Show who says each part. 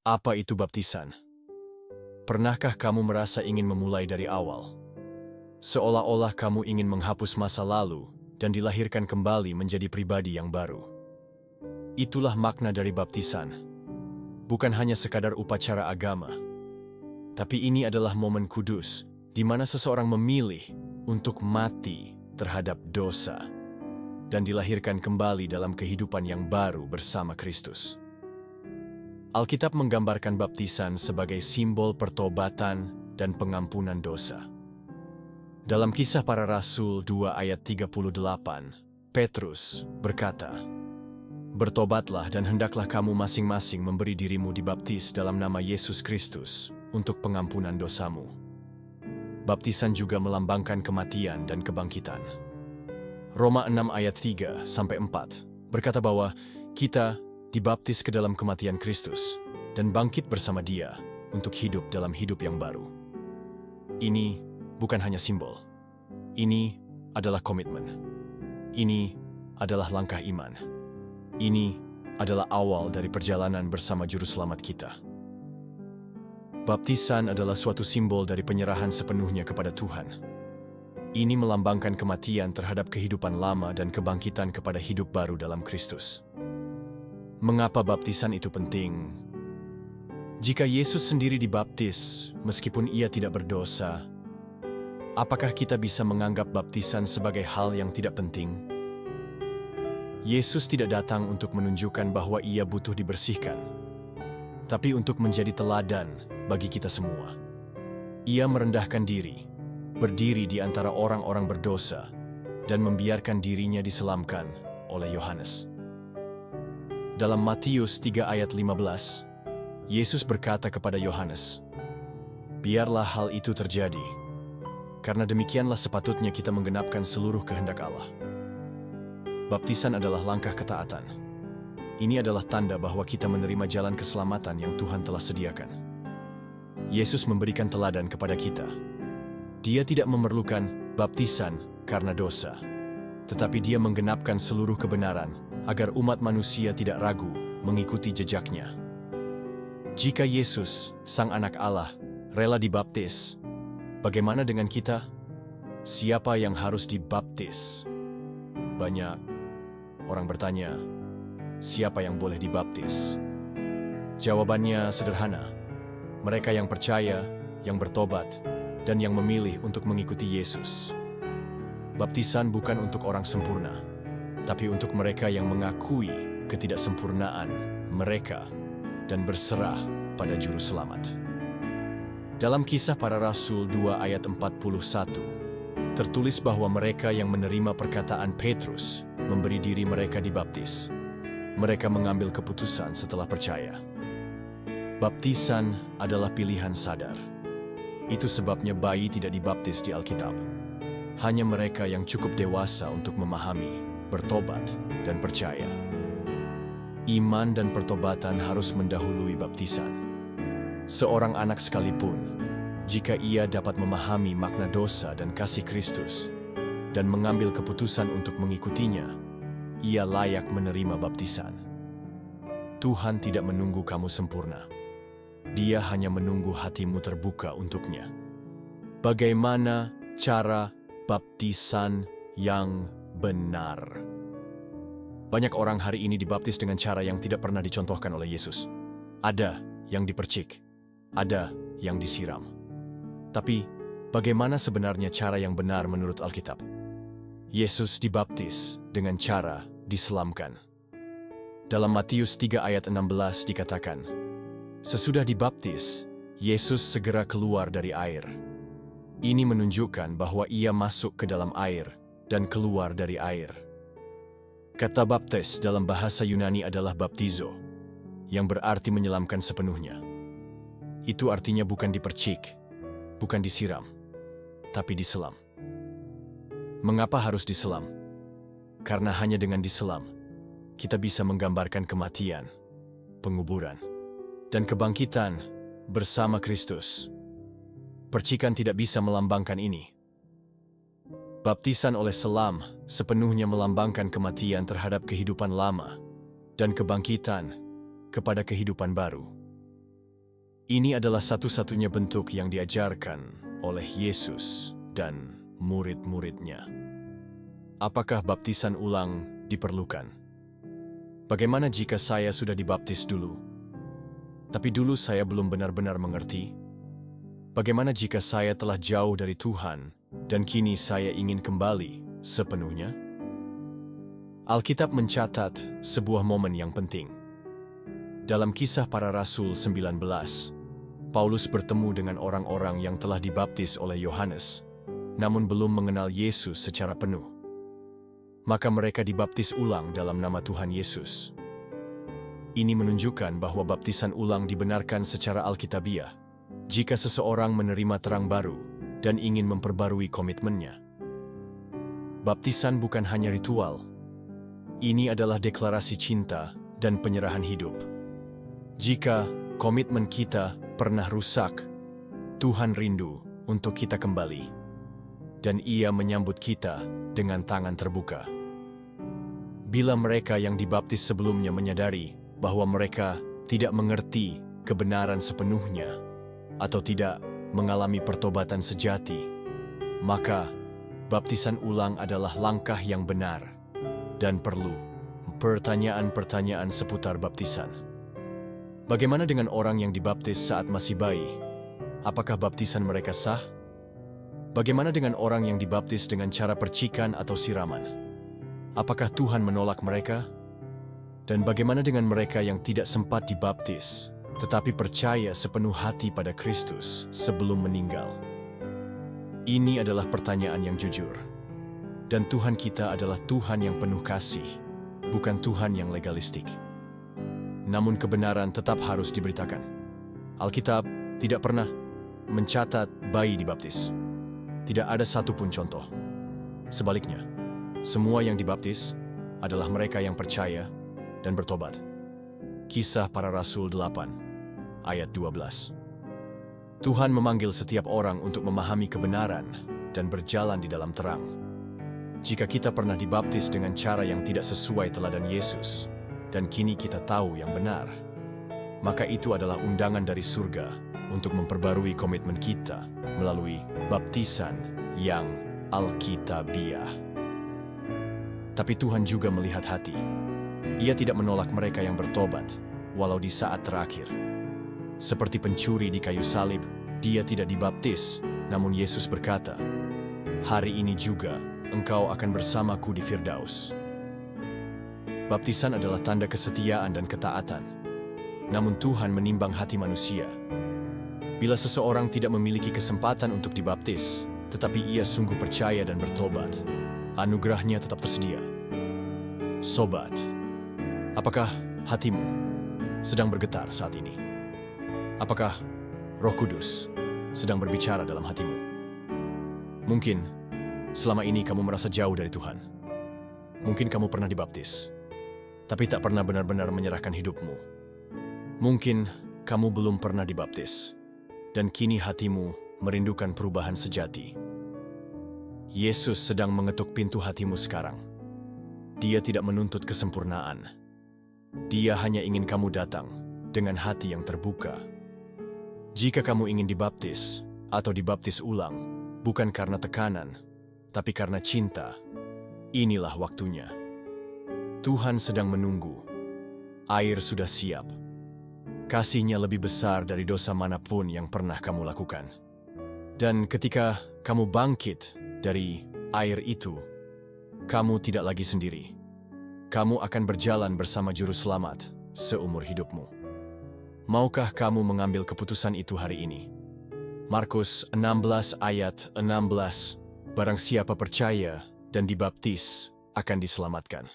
Speaker 1: Apa itu baptisan? Pernahkah kamu merasa ingin memulai dari awal? Seolah-olah kamu ingin menghapus masa lalu dan dilahirkan kembali menjadi pribadi yang baru. Itulah makna dari baptisan. Bukan hanya sekadar upacara agama, tapi ini adalah momen kudus di mana seseorang memilih untuk mati terhadap dosa dan dilahirkan kembali dalam kehidupan yang baru bersama Kristus. Alkitab menggambarkan baptisan sebagai simbol pertobatan dan pengampunan dosa. Dalam Kisah Para Rasul 2 ayat 38, Petrus berkata, "Bertobatlah dan hendaklah kamu masing-masing memberi dirimu dibaptis dalam nama Yesus Kristus untuk pengampunan dosamu." Baptisan juga melambangkan kematian dan kebangkitan. Roma 6 ayat 3-4 berkata bahwa kita dibaptis ke dalam kematian Kristus dan bangkit bersama Dia untuk hidup dalam hidup yang baru. Ini bukan hanya simbol. Ini adalah komitmen. Ini adalah langkah iman. Ini adalah awal dari perjalanan bersama Juru Selamat kita. Baptisan adalah suatu simbol dari penyerahan sepenuhnya kepada Tuhan. Ini melambangkan kematian terhadap kehidupan lama dan kebangkitan kepada hidup baru dalam Kristus. Mengapa baptisan itu penting? Jika Yesus sendiri dibaptis, meskipun Ia tidak berdosa, apakah kita bisa menganggap baptisan sebagai hal yang tidak penting? Yesus tidak datang untuk menunjukkan bahwa Ia butuh dibersihkan, tapi untuk menjadi teladan bagi kita semua. Ia merendahkan diri, berdiri di antara orang-orang berdosa, dan membiarkan dirinya diselamkan oleh Yohanes. Dalam Matius 3 ayat 15, Yesus berkata kepada Yohanes, "Biarlah hal itu terjadi, karena demikianlah sepatutnya kita menggenapkan seluruh kehendak Allah." Baptisan adalah langkah ketaatan. Ini adalah tanda bahwa kita menerima jalan keselamatan yang Tuhan telah sediakan. Yesus memberikan teladan kepada kita. Dia tidak memerlukan baptisan karena dosa, tetapi Dia menggenapkan seluruh kebenaran agar umat manusia tidak ragu mengikuti jejaknya. Jika Yesus, Sang Anak Allah, rela dibaptis, bagaimana dengan kita? Siapa yang harus dibaptis? Banyak orang bertanya, siapa yang boleh dibaptis? Jawabannya sederhana, mereka yang percaya, yang bertobat, dan yang memilih untuk mengikuti Yesus. Baptisan bukan untuk orang sempurna, tapi untuk mereka yang mengakui ketidaksempurnaan mereka dan berserah pada Juru Selamat. Dalam Kisah Para Rasul 2 ayat 41, tertulis bahwa mereka yang menerima perkataan Petrus memberi diri mereka dibaptis. Mereka mengambil keputusan setelah percaya. Baptisan adalah pilihan sadar. Itu sebabnya bayi tidak dibaptis di Alkitab. Hanya mereka yang cukup dewasa untuk memahami, bertobat, dan percaya. Iman dan pertobatan harus mendahului baptisan. Seorang anak sekalipun, jika ia dapat memahami makna dosa dan kasih Kristus, dan mengambil keputusan untuk mengikutinya, ia layak menerima baptisan. Tuhan tidak menunggu kamu sempurna. Dia hanya menunggu hatimu terbuka untuknya. Bagaimana cara baptisan yang benar? Banyak orang hari ini dibaptis dengan cara yang tidak pernah dicontohkan oleh Yesus. Ada yang dipercik, ada yang disiram. Tapi, bagaimana sebenarnya cara yang benar menurut Alkitab? Yesus dibaptis dengan cara diselamkan. Dalam Matius 3 ayat 16 dikatakan, "Sesudah dibaptis, Yesus segera keluar dari air." Ini menunjukkan bahwa Ia masuk ke dalam air dan keluar dari air. Kata baptes dalam bahasa Yunani adalah baptizo, yang berarti menyelamkan sepenuhnya. Itu artinya bukan dipercik, bukan disiram, tapi diselam. Mengapa harus diselam? Karena hanya dengan diselam, kita bisa menggambarkan kematian, penguburan, dan kebangkitan bersama Kristus. Percikan tidak bisa melambangkan ini. Baptisan oleh selam sepenuhnya melambangkan kematian terhadap kehidupan lama dan kebangkitan kepada kehidupan baru. Ini adalah satu-satunya bentuk yang diajarkan oleh Yesus dan murid-muridnya. Apakah baptisan ulang diperlukan? Bagaimana jika saya sudah dibaptis dulu, tapi dulu saya belum benar-benar mengerti? Bagaimana jika saya telah jauh dari Tuhan dan kini saya ingin kembali sepenuhnya? Alkitab mencatat sebuah momen yang penting. Dalam Kisah Para Rasul 19, Paulus bertemu dengan orang-orang yang telah dibaptis oleh Yohanes, namun belum mengenal Yesus secara penuh. Maka mereka dibaptis ulang dalam nama Tuhan Yesus. Ini menunjukkan bahwa baptisan ulang dibenarkan secara alkitabiah jika seseorang menerima terang baru dan ingin memperbarui komitmennya. Baptisan bukan hanya ritual. Ini adalah deklarasi cinta dan penyerahan hidup. Jika komitmen kita pernah rusak, Tuhan rindu untuk kita kembali, dan Ia menyambut kita dengan tangan terbuka. Bila mereka yang dibaptis sebelumnya menyadari bahwa mereka tidak mengerti kebenaran sepenuhnya atau tidak mengalami pertobatan sejati, maka baptisan ulang adalah langkah yang benar dan perlu pertanyaan-pertanyaan seputar baptisan. Bagaimana dengan orang yang dibaptis saat masih bayi? Apakah baptisan mereka sah? Bagaimana dengan orang yang dibaptis dengan cara percikan atau siraman? Apakah Tuhan menolak mereka? Dan bagaimana dengan mereka yang tidak sempat dibaptis, tetapi percaya sepenuh hati pada Kristus sebelum meninggal? Ini adalah pertanyaan yang jujur. Dan Tuhan kita adalah Tuhan yang penuh kasih, bukan Tuhan yang legalistik. Namun kebenaran tetap harus diberitakan. Alkitab tidak pernah mencatat bayi dibaptis. Tidak ada satupun contoh. Sebaliknya, semua yang dibaptis adalah mereka yang percaya dan bertobat. Kisah Para Rasul 8, ayat 12. Tuhan memanggil setiap orang untuk memahami kebenaran dan berjalan di dalam terang. Jika kita pernah dibaptis dengan cara yang tidak sesuai teladan Yesus, dan kini kita tahu yang benar, maka itu adalah undangan dari surga untuk memperbarui komitmen kita melalui baptisan yang alkitabiah. Tapi Tuhan juga melihat hati. Ia tidak menolak mereka yang bertobat, walau di saat terakhir. Seperti pencuri di kayu salib, dia tidak dibaptis, namun Yesus berkata, "Hari ini juga engkau akan bersamaku di Firdaus." Baptisan adalah tanda kesetiaan dan ketaatan. Namun Tuhan menimbang hati manusia. Bila seseorang tidak memiliki kesempatan untuk dibaptis, tetapi ia sungguh percaya dan bertobat, anugerahnya tetap tersedia. Sobat, apakah hatimu sedang bergetar saat ini? Apakah Roh Kudus sedang berbicara dalam hatimu? Mungkin selama ini kamu merasa jauh dari Tuhan. Mungkin kamu pernah dibaptis, tapi tak pernah benar-benar menyerahkan hidupmu. Mungkin kamu belum pernah dibaptis, dan kini hatimu merindukan perubahan sejati. Yesus sedang mengetuk pintu hatimu sekarang. Dia tidak menuntut kesempurnaan. Dia hanya ingin kamu datang dengan hati yang terbuka. Jika kamu ingin dibaptis atau dibaptis ulang, bukan karena tekanan, tapi karena cinta, inilah waktunya. Tuhan sedang menunggu. Air sudah siap. Kasih-Nya lebih besar dari dosa manapun yang pernah kamu lakukan. Dan ketika kamu bangkit dari air itu, kamu tidak lagi sendiri. Kamu akan berjalan bersama Juru Selamat seumur hidupmu. Maukah kamu mengambil keputusan itu hari ini? Markus 16 ayat 16, barang siapa percaya dan dibaptis akan diselamatkan.